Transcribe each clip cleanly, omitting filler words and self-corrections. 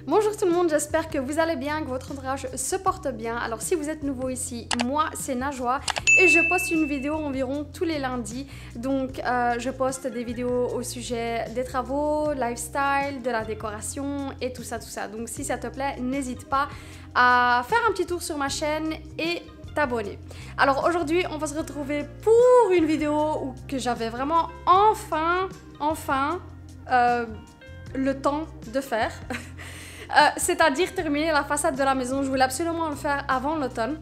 Bonjour tout le monde, j'espère que vous allez bien, que votre entourage se porte bien. Alors si vous êtes nouveau ici, moi c'est Najwa et je poste une vidéo environ tous les lundis. Donc je poste des vidéos au sujet des travaux, lifestyle, de la décoration et tout ça. Donc si ça te plaît, n'hésite pas à faire un petit tour sur ma chaîne et t'abonner. Alors aujourd'hui on va se retrouver pour une vidéo que j'avais vraiment enfin le temps de faire. C'est-à-dire terminer la façade de la maison. Je voulais absolument le faire avant l'automne.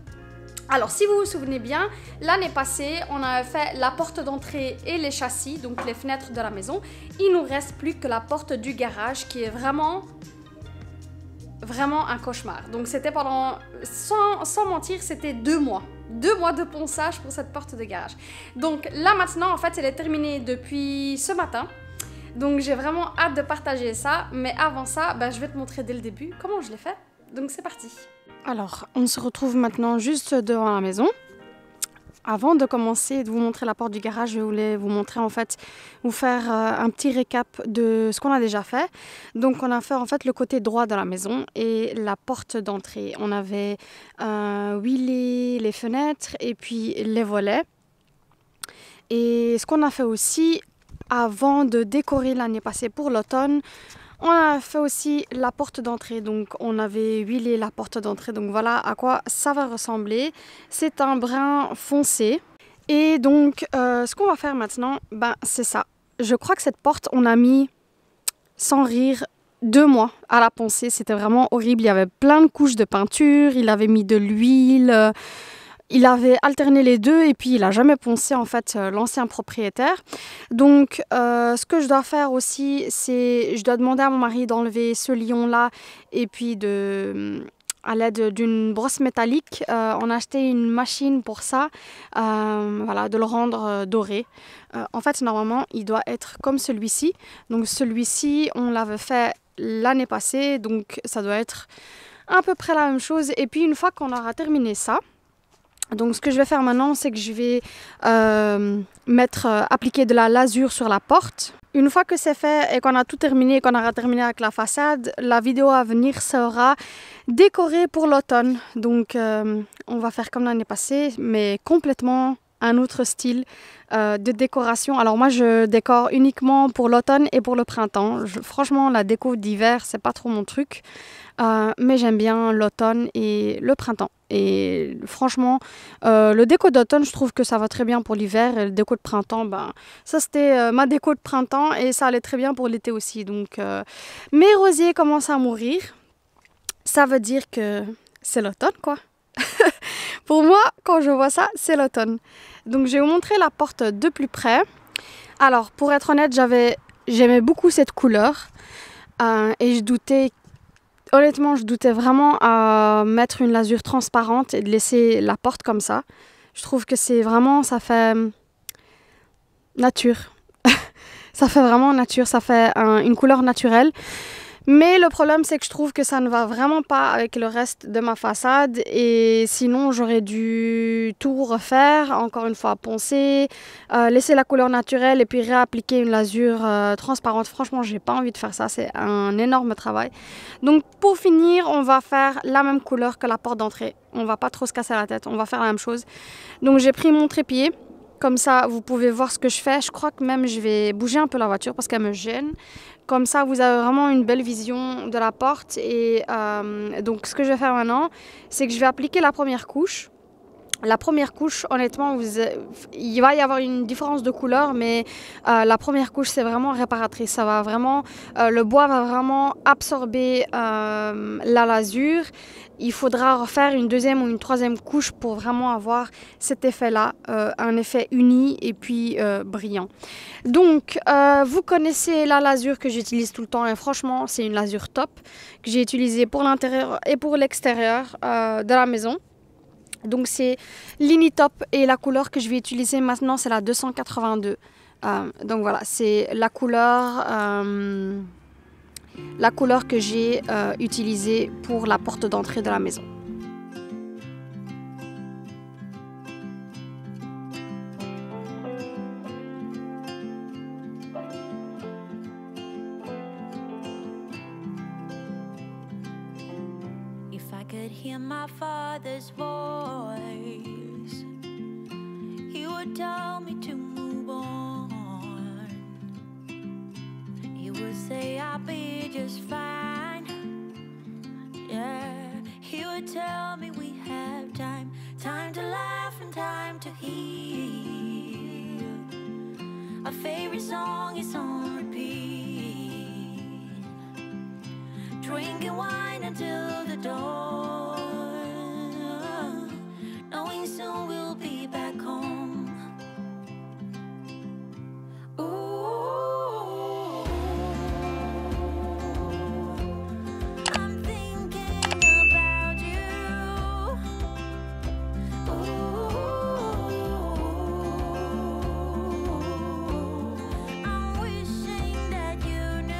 Alors si vous vous souvenez bien, l'année passée on avait fait la porte d'entrée et les châssis, donc les fenêtres de la maison. Il nous reste plus que la porte du garage qui est vraiment un cauchemar. Donc c'était pendant, sans mentir, c'était 2 mois. 2 mois de ponçage pour cette porte de garage. Donc là maintenant en fait elle est terminée depuis ce matin. Donc j'ai vraiment hâte de partager ça, mais avant ça, je vais te montrer dès le début comment je l'ai fait. Donc c'est parti. Alors, on se retrouve maintenant juste devant la maison. Avant de commencer de vous montrer la porte du garage, je voulais vous montrer vous faire un petit récap de ce qu'on a déjà fait. Donc on a fait en fait le côté droit de la maison et la porte d'entrée. On avait huilé les fenêtres et puis les volets. Et ce qu'on a fait aussi, avant de décorer l'année passée pour l'automne, on a fait aussi la porte d'entrée. Donc on avait huilé la porte d'entrée. Donc voilà à quoi ça va ressembler. C'est un brun foncé. Et donc ce qu'on va faire maintenant, c'est ça. Je crois que cette porte, on a mis, sans rire, 2 mois à la poncer. C'était vraiment horrible. Il y avait plein de couches de peinture. Il avait mis de l'huile. Il avait alterné les deux et puis il n'a jamais poncé en fait l'ancien propriétaire. Donc ce que je dois faire aussi, c'est je dois demander à mon mari d'enlever ce lion-là et puis à l'aide d'une brosse métallique, on a acheté une machine pour ça, de le rendre doré. En fait normalement il doit être comme celui-ci. Donc celui-ci on l'avait fait l'année passée, donc ça doit être à peu près la même chose. Et puis une fois qu'on aura terminé ça, donc ce que je vais faire maintenant, c'est que je vais appliquer de la lasure sur la porte. Une fois que c'est fait et qu'on a tout terminé et qu'on aura terminé avec la façade, la vidéo à venir sera décorée pour l'automne. Donc on va faire comme l'année passée, mais complètement un autre style de décoration. Alors moi je décore uniquement pour l'automne et pour le printemps. Franchement la déco d'hiver c'est pas trop mon truc, mais j'aime bien l'automne et le printemps. Et franchement le déco d'automne je trouve que ça va très bien pour l'hiver, et le déco de printemps ça c'était ma déco de printemps et ça allait très bien pour l'été aussi. Donc mes rosiers commencent à mourir, ça veut dire que c'est l'automne quoi. Pour moi, quand je vois ça, c'est l'automne. Donc je vais vous montrer la porte de plus près. Alors pour être honnête, j'aimais beaucoup cette couleur et je doutais vraiment à mettre une lasure transparente et de laisser la porte comme ça. Je trouve que c'est vraiment, ça fait nature. Ça fait vraiment nature, ça fait une couleur naturelle. Mais le problème, c'est que je trouve que ça ne va vraiment pas avec le reste de ma façade. Et sinon, j'aurais dû tout refaire, encore une fois poncer, laisser la couleur naturelle et puis réappliquer une lasure transparente. Franchement, j'ai pas envie de faire ça, c'est un énorme travail. Donc pour finir, on va faire la même couleur que la porte d'entrée. On va pas trop se casser la tête, on va faire la même chose. Donc j'ai pris mon trépied. Comme ça, vous pouvez voir ce que je fais. Je crois que même je vais bouger un peu la voiture parce qu'elle me gêne. Comme ça, vous avez vraiment une belle vision de la porte. Et donc, ce que je vais faire maintenant, c'est que je vais appliquer la première couche. La première couche, honnêtement, il va y avoir une différence de couleur, mais la première couche, c'est vraiment réparatrice. Ça va vraiment, le bois va vraiment absorber la lasure. Il faudra refaire une deuxième ou une troisième couche pour vraiment avoir cet effet-là, un effet uni et puis brillant. Donc, vous connaissez la lasure que j'utilise tout le temps et franchement, c'est une lasure top que j'ai utilisée pour l'intérieur et pour l'extérieur de la maison. Donc c'est l'Initop et la couleur que je vais utiliser maintenant c'est la 282. Donc voilà, c'est la couleur la couleur que j'ai utilisée pour la porte d'entrée de la maison. If I could hear my father's voice, he would tell me to move on. He would say I'll be just fine. Yeah, he would tell me we have time, time to laugh and time to heal. Our favorite song is on repeat, drinking wine until the dawn, knowing soon we'll be back home. Ooh, I'm thinking about you. Ooh, I'm wishing that you knew.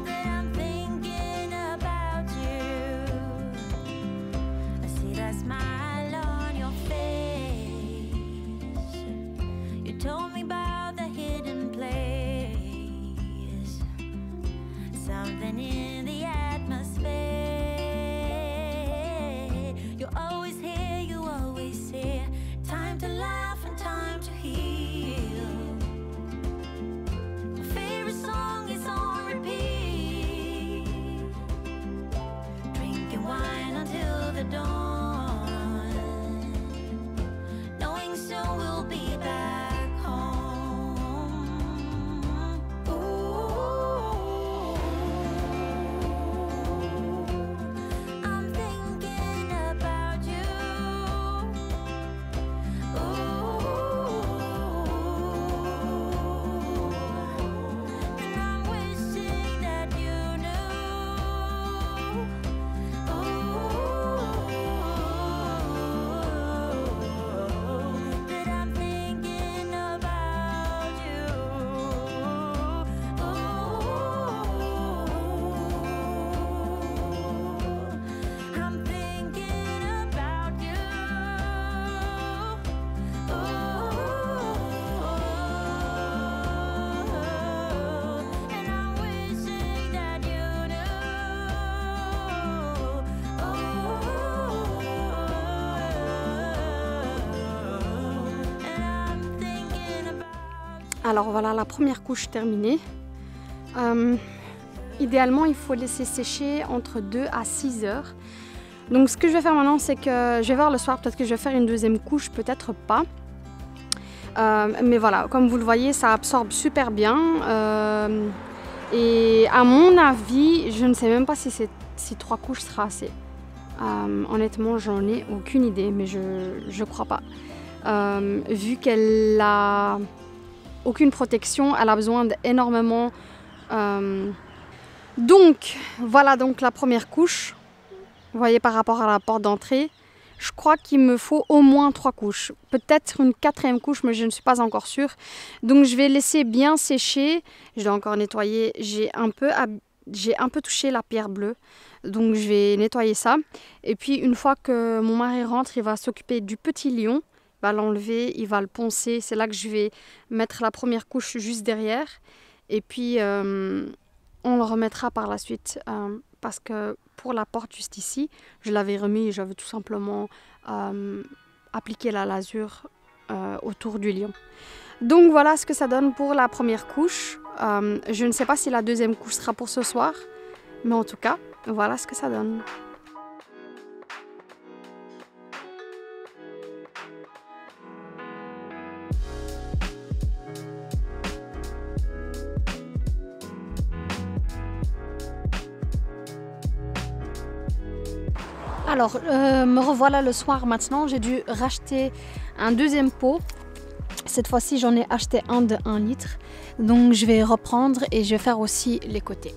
That I'm thinking about you. I see that smile on your face. You told me about the hidden place, something in the atmosphere. You're always here, you always here. Time to laugh and time to heal. My favorite song is on repeat, drinking wine until the dawn, knowing soon we'll be back home. Ooh, I'm thinking about you. And I'm wishing that you knew. That I'm thinking about you. I'm thinking about you. And I'm wishing that you knew. And I'm thinking about. Alors voilà la première couche terminée. Idéalement, il faut laisser sécher entre 2 à 6 heures. Donc ce que je vais faire maintenant, c'est que je vais voir le soir, peut-être que je vais faire une deuxième couche, peut-être pas. Mais voilà, comme vous le voyez, ça absorbe super bien. Et à mon avis, je ne sais même pas si 3 couches sera assez. Honnêtement, j'en ai aucune idée, mais je crois pas. Vu qu'elle a aucune protection, elle a besoin d'énormément. Donc, voilà donc la première couche. Vous voyez par rapport à la porte d'entrée. Je crois qu'il me faut au moins 3 couches. Peut-être une 4e couche, mais je ne suis pas encore sûre. Donc je vais laisser bien sécher. Je dois encore nettoyer. J'ai un peu touché la pierre bleue. Donc je vais nettoyer ça. Et puis une fois que mon mari rentre, il va s'occuper du petit lion. Il va l'enlever, il va le poncer. C'est là que je vais mettre la première couche juste derrière. Et puis on le remettra par la suite. Parce que pour la porte juste ici, je l'avais remis et j'avais tout simplement appliqué la lasure autour du lion. Donc voilà ce que ça donne pour la première couche. Je ne sais pas si la deuxième couche sera pour ce soir, mais en tout cas, voilà ce que ça donne. Alors, me revoilà le soir maintenant. J'ai dû racheter un deuxième pot. Cette fois-ci, j'en ai acheté un de 1 litre. Donc, je vais reprendre et je vais faire aussi les côtés.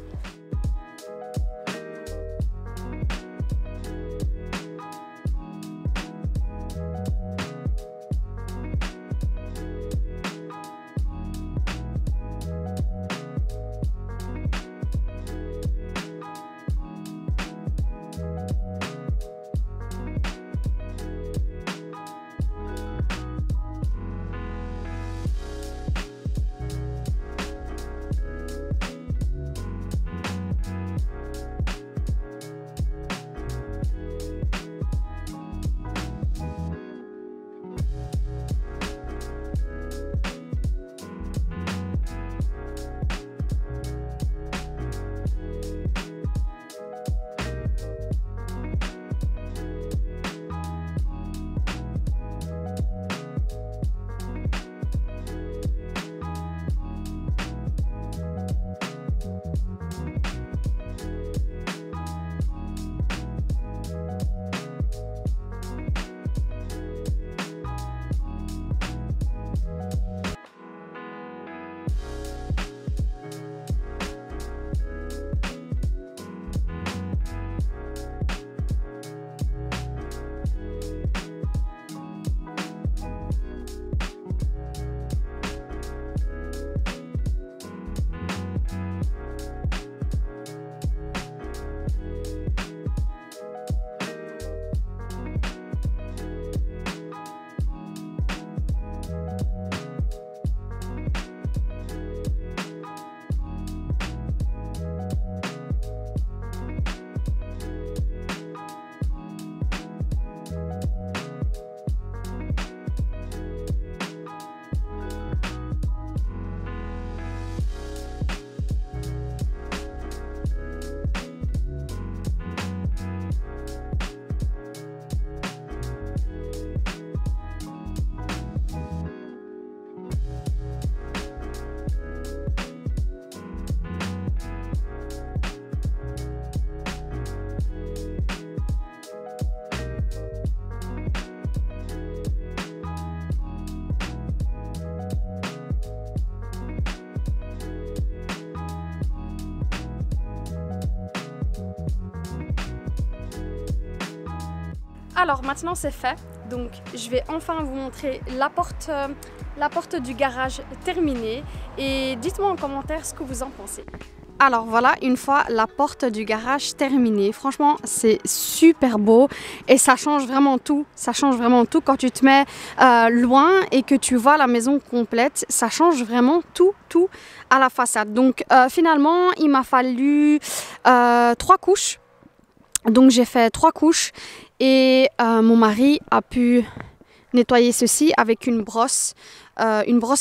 Alors maintenant c'est fait, donc je vais enfin vous montrer la porte du garage terminée et dites-moi en commentaire ce que vous en pensez. Alors voilà, une fois la porte du garage terminée, franchement c'est super beau et ça change vraiment tout. Ça change vraiment tout quand tu te mets loin et que tu vois la maison complète. Ça change vraiment tout à la façade. Donc finalement il m'a fallu 3 couches. Donc j'ai fait 3 couches et mon mari a pu nettoyer ceci avec une brosse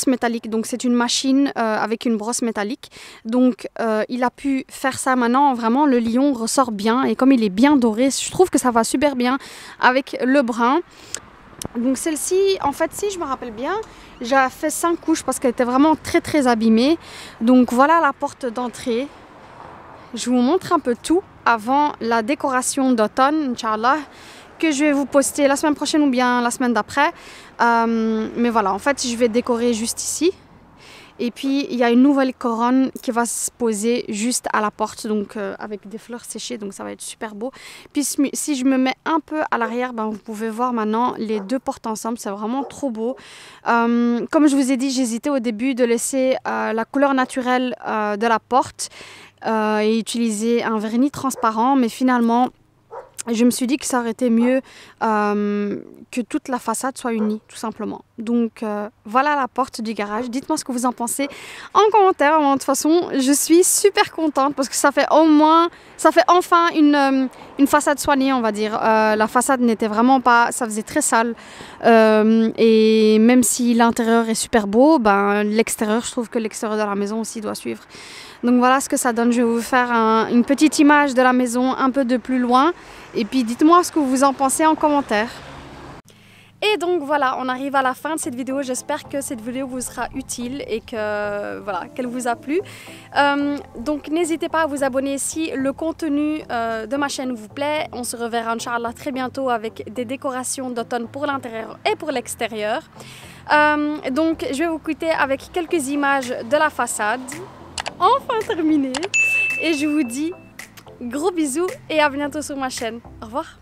métallique. Donc c'est une machine avec une brosse métallique. Donc il a pu faire ça maintenant. Vraiment le lion ressort bien et comme il est bien doré, je trouve que ça va super bien avec le brun. Donc celle-ci, en fait si je me rappelle bien, j'ai fait 5 couches parce qu'elle était vraiment très abîmée. Donc voilà la porte d'entrée. Je vous montre un peu tout avant la décoration d'automne, Inch'Allah, que je vais vous poster la semaine prochaine ou bien la semaine d'après. Mais voilà, en fait, je vais décorer juste ici. Et puis, il y a une nouvelle couronne qui va se poser juste à la porte, donc avec des fleurs séchées, donc ça va être super beau. Puis si je me mets un peu à l'arrière, ben, vous pouvez voir maintenant les 2 portes ensemble, c'est vraiment trop beau. Comme je vous ai dit, j'hésitais au début de laisser la couleur naturelle de la porte et utiliser un vernis transparent, mais finalement je me suis dit que ça aurait été mieux que toute la façade soit unie, tout simplement. Donc voilà la porte du garage. Dites-moi ce que vous en pensez en commentaire. De toute façon, je suis super contente parce que ça fait enfin une façade soignée, on va dire. La façade n'était vraiment pas, ça faisait très sale. Et même si l'intérieur est super beau, ben, l'extérieur, je trouve que l'extérieur de la maison aussi doit suivre. Donc voilà ce que ça donne. Je vais vous faire une petite image de la maison un peu de plus loin. Et puis dites-moi ce que vous en pensez en commentaire. Et donc voilà, on arrive à la fin de cette vidéo. J'espère que cette vidéo vous sera utile et que voilà, qu'elle vous a plu. Donc n'hésitez pas à vous abonner si le contenu de ma chaîne vous plaît. On se reverra Inch'Allah très bientôt avec des décorations d'automne pour l'intérieur et pour l'extérieur. Donc je vais vous quitter avec quelques images de la façade. Enfin terminée. Et je vous dis gros bisous et à bientôt sur ma chaîne. Au revoir.